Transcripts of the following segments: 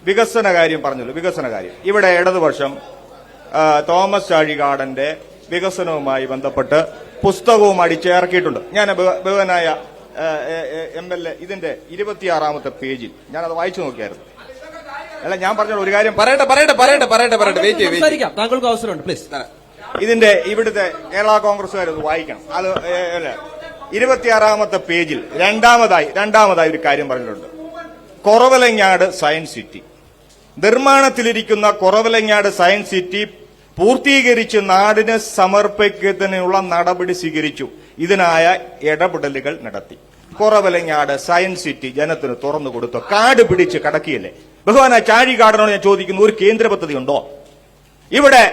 വികസന കാര്യം പറഞ്ഞല്ലോ. വികസന കാര്യം ഇവിടെ ഇടതുപക്ഷം തോമസ് ചാഴികാടന്റെ വികസനവുമായി ബന്ധപ്പെട്ട് പുസ്തകവും അടിച്ചിറക്കിയിട്ടുണ്ട്. ഞാൻ ബഹുമാനായ MLA ഇതിന്റെ 26ാമത്തെ പേജിൽ ഞാനത് വായിച്ചു നോക്കിയായിരുന്നു. അല്ല, ഞാൻ പറഞ്ഞ ഒരു കാര്യം താങ്കൾക്ക് അവസരമുണ്ട് പ്ലീസ്. ഇതിന്റെ ഇവിടുത്തെ കേരള കോൺഗ്രസ്സുകാരത് വായിക്കണം. അത് 26ാമത്തെ പേജിൽ രണ്ടാമതായി ഒരു കാര്യം പറഞ്ഞിട്ടുണ്ട്. കുറവലങ്ങാട് സയൻസ് സിറ്റി നിർമ്മാണത്തിലിരിക്കുന്ന കുറവലങ്ങാട് സയൻസ് സിറ്റി പൂർത്തീകരിച്ച് നാടിന് സമർപ്പിക്കുന്നതിനുള്ള നടപടി സ്വീകരിച്ചു. ഇതിനായ ഇടപെടലുകൾ നടത്തി. കുറവലങ്ങാട് സയൻസ് സിറ്റി ജനത്തിന് തുറന്നു കൊടുത്തു. കാട് പിടിച്ച് കടക്കിയല്ലേ. ബഹുമാന ചാഴികാടനോട് ഞാൻ ചോദിക്കുന്നു, ഒരു കേന്ദ്ര പദ്ധതി ഉണ്ടോ ഇവിടെ?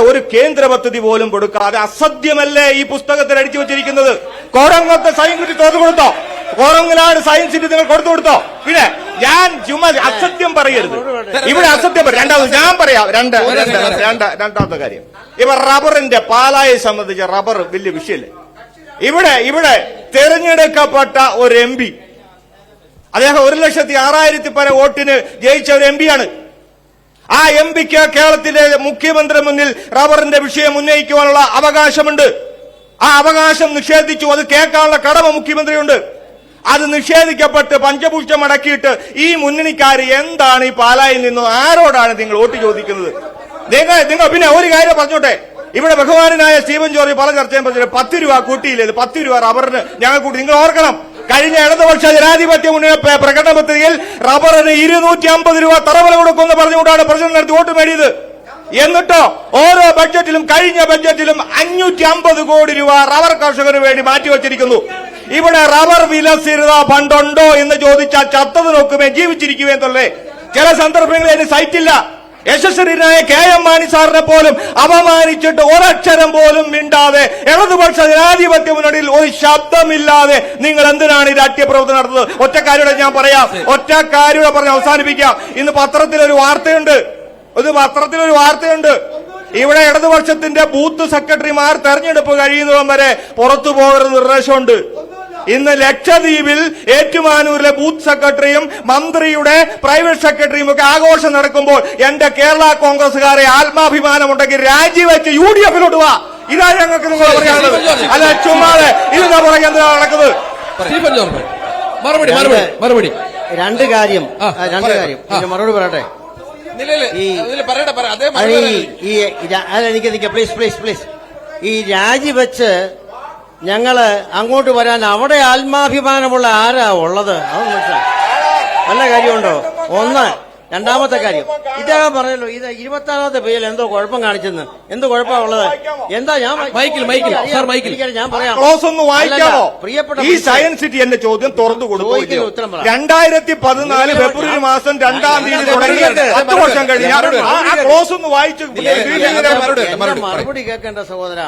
ഒരു കേന്ദ്ര പദ്ധതി പോലും കൊടുക്കാതെ അസത്യമല്ലേ ഈ പുസ്തകത്തിൽ അടിച്ചു വെച്ചിരിക്കുന്നത്? കോടങ്ങത്തെ സയൻസ് സിറ്റി തുറന്നു കൊടുത്തോ? കോറങ്ങലാട് സയൻസ് സിറ്റി നിങ്ങൾ കൊടുത്തോ? പിന്നെ ഞാൻ ചുമ്മാ അസത്യം പറയരുത്. ഇവിടെ അസത്യം പറയും. രണ്ടാമത് ഞാൻ പറയാം. രണ്ടാമത്തെ കാര്യം, ഇവർ റബ്ബറിന്റെ പാലായെ സംബന്ധിച്ച റബ്ബർ വലിയ വിഷയമല്ലേ. ഇവിടെ തെരഞ്ഞെടുക്കപ്പെട്ട ഒരു MP, അദ്ദേഹം 1,06,000 പര വോട്ടിന് ജയിച്ച ഒരു MP-യാണ്. ആ MP-ക്ക് കേരളത്തിലെ മുഖ്യമന്ത്രി മുന്നിൽ റബ്ബറിന്റെ വിഷയം ഉന്നയിക്കുവാനുള്ള അവകാശമുണ്ട്. ആ അവകാശം നിഷേധിച്ചു. അത് കേൾക്കാനുള്ള കടമ മുഖ്യമന്ത്രിയുണ്ട്. അത് നിഷേധിക്കപ്പെട്ട് പഞ്ചപുഷ്പം അടക്കിയിട്ട് ഈ മുന്നണിക്കാര് എന്താണ് ഈ പാലായിൽ നിന്നും ആരോടാണ് നിങ്ങൾ വോട്ട് ചോദിക്കുന്നത്? നിങ്ങൾ പിന്നെ ഒരു കാര്യം പറഞ്ഞോട്ടെ. ഇവിടെ ബഹുമാനായ സ്റ്റീവൻ ജോർജ് പല ചർച്ചയും പറഞ്ഞു 10 രൂപ കൂട്ടിയില്ലേ, 10 രൂപ റബ്ബറിന് ഞങ്ങൾ കൂട്ടി. നിങ്ങൾ ഓർക്കണം, കഴിഞ്ഞ ഇടതുപക്ഷ ജനാധിപത്യ മുന്നണി പ്രകടന പത്രികയിൽ റബ്ബറിന് 250 രൂപ തറവില കൊടുക്കുമെന്ന് പറഞ്ഞുകൊണ്ടാണ് പ്രസിഡന്റ് നടത്തി വോട്ട് നേടിയത്. എന്നിട്ടോ ഓരോ ബഡ്ജറ്റിലും കഴിഞ്ഞ ബഡ്ജറ്റിലും 550 കോടി രൂപ റബ്ബർ കർഷകന് വേണ്ടി മാറ്റിവെച്ചിരിക്കുന്നു. ഇവിടെ റബ്ബർ വിലസ്ഥിരത ഫണ്ടുണ്ടോ എന്ന് ചോദിച്ചാൽ ചത്തത് നോക്കുമേ ജീവിച്ചിരിക്കുമേ എന്നല്ലേ. ചില സന്ദർഭങ്ങളിൽ അതിന് സൈറ്റില്ല. യശസ്വരനായ KM മാണി സാറിനെ പോലും അപമാനിച്ചിട്ട് ഒരക്ഷരം പോലും മിണ്ടാതെ ഇടതുപക്ഷ ജനാധിപത്യ മുന്നണിയിൽ ഒരു ശബ്ദമില്ലാതെ നിങ്ങൾ എന്തിനാണ് ഈ രാഷ്ട്രീയ പ്രവർത്തനം നടത്തുന്നത്? ഒറ്റക്കാരുടെ ഞാൻ പറയാം, ഒറ്റക്കാരുടെ പറഞ്ഞ് അവസാനിപ്പിക്കാം. ഇന്ന് പത്രത്തിലൊരു വാർത്തയുണ്ട്. ഇവിടെ ഇടതുപക്ഷത്തിന്റെ ബൂത്ത് സെക്രട്ടറിമാർ തെരഞ്ഞെടുപ്പ് കഴിയുന്നതും വരെ പുറത്തു പോകരുത് നിർദ്ദേശമുണ്ട്. ഇന്ന് ലക്ഷദ്വീപിൽ ഏറ്റുമാനൂരിലെ ബൂത്ത് സെക്രട്ടറിയും മന്ത്രിയുടെ പ്രൈവറ്റ് സെക്രട്ടറിയും ഒക്കെ ആഘോഷം നടക്കുമ്പോൾ എന്റെ കേരള കോൺഗ്രസുകാരെ ആത്മാഭിമാനമുണ്ടെങ്കിൽ രാജിവെച്ച് UDF-ലോട്ട് വാ. ഇതാണ് ഞങ്ങൾക്ക് നിങ്ങൾ പറയാനുള്ളത്. അല്ല, ചുമ്മാതെ ഇതിന്റെ പുറകെ എന്തിനാണ് നടക്കുന്നത്? മറുപടി രണ്ട് കാര്യം മറുപടി പറയട്ടെ. എനിക്ക് പ്ലീസ് ഈ രാജിവെച്ച് ഞങ്ങള് അങ്ങോട്ട് വരാൻ അവിടെ ആത്മാഭിമാനമുള്ള ആരാ ഉള്ളത്? അതൊന്നും മനസ്സിലായി. നല്ല കാര്യമുണ്ടോ? ഒന്ന്. രണ്ടാമത്തെ കാര്യം, ഇദ്ദേഹം പറഞ്ഞല്ലോ ഇത് 26ാമത്തെ പേജിൽ എന്തോ കുഴപ്പം കാണിച്ചെന്ന്. എന്ത് കുഴപ്പമുള്ളത്? എന്താ? ഞാൻ പറയാം. പ്രിയപ്പെട്ട ഈ സയൻസ് സിറ്റി എന്റെ ചോദ്യം തുറന്നു കൊടുത്തു. 2014 ഫെബ്രുവരി മാസം 2-ാം തീയതി തുടങ്ങിയ 10 വർഷം കഴിഞ്ഞാൽ ക്ലോസ് ഒന്ന് വായിച്ചു. മറുപടി കേൾക്കേണ്ട സഹോദര,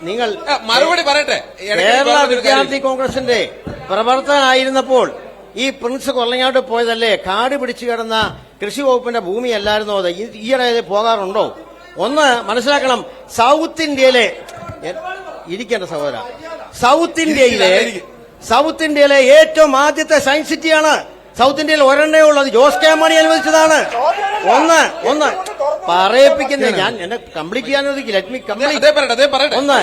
നിങ്ങൾ മറുപടി പറയട്ടെ. കേരള വിദ്യാർത്ഥി കോൺഗ്രസിന്റെ പ്രവർത്തകനായിരുന്നപ്പോൾ ഈ പ്രിൻസ് കൊല്ലങ്ങോട്ട് പോയതല്ലേ? കാട് പിടിച്ചു കിടന്ന കൃഷി വകുപ്പിന്റെ ഭൂമിയല്ലായിരുന്നോ അത്? ഈയിടെ പോകാറുണ്ടോ? ഒന്ന് മനസ്സിലാക്കണം. സൗത്ത് ഇന്ത്യയിലെ ഇരിക്കേണ്ട സഹോദര, സൗത്ത് ഇന്ത്യയിലെ ഏറ്റവും ആദ്യത്തെ സയൻസ് സിറ്റിയാണ്. സൗത്ത് ഇന്ത്യയിൽ ഒരെണ്ണേ ഉള്ളത്. ജോസ് കെ മാണി അനുവദിച്ചതാണ്. ഒന്ന് പറയിപ്പിക്കുന്നത് ഞാൻ എന്നെ കംപ്ലീറ്റ് ചെയ്യാൻ അനുവദിക്കില്ല. ഒന്ന്,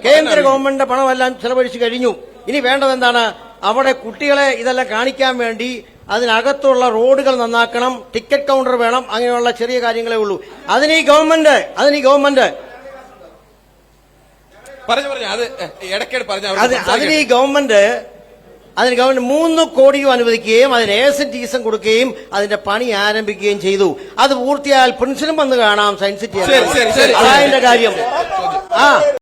കേന്ദ്ര ഗവൺമെന്റിന്റെ പണമെല്ലാം ചെലവഴിച്ചു കഴിഞ്ഞു. ഇനി വേണ്ടത് എന്താണ്? അവിടെ കുട്ടികളെ ഇതെല്ലാം കാണിക്കാൻ വേണ്ടി അതിനകത്തുള്ള റോഡുകൾ നന്നാക്കണം, ടിക്കറ്റ് കൗണ്ടർ വേണം, അങ്ങനെയുള്ള ചെറിയ കാര്യങ്ങളേ ഉള്ളൂ. അതിന് ഈ ഗവൺമെന്റ് 3 കോടി അനുവദിക്കുകയും അതിന് ACTs കൊടുക്കുകയും അതിന്റെ പണി ആരംഭിക്കുകയും ചെയ്തു. അത് പൂർത്തിയായാൽ പ്രിൻസിനും വന്ന് കാണാം സയൻസ് സിറ്റി. അതാ എന്റെ കാര്യം.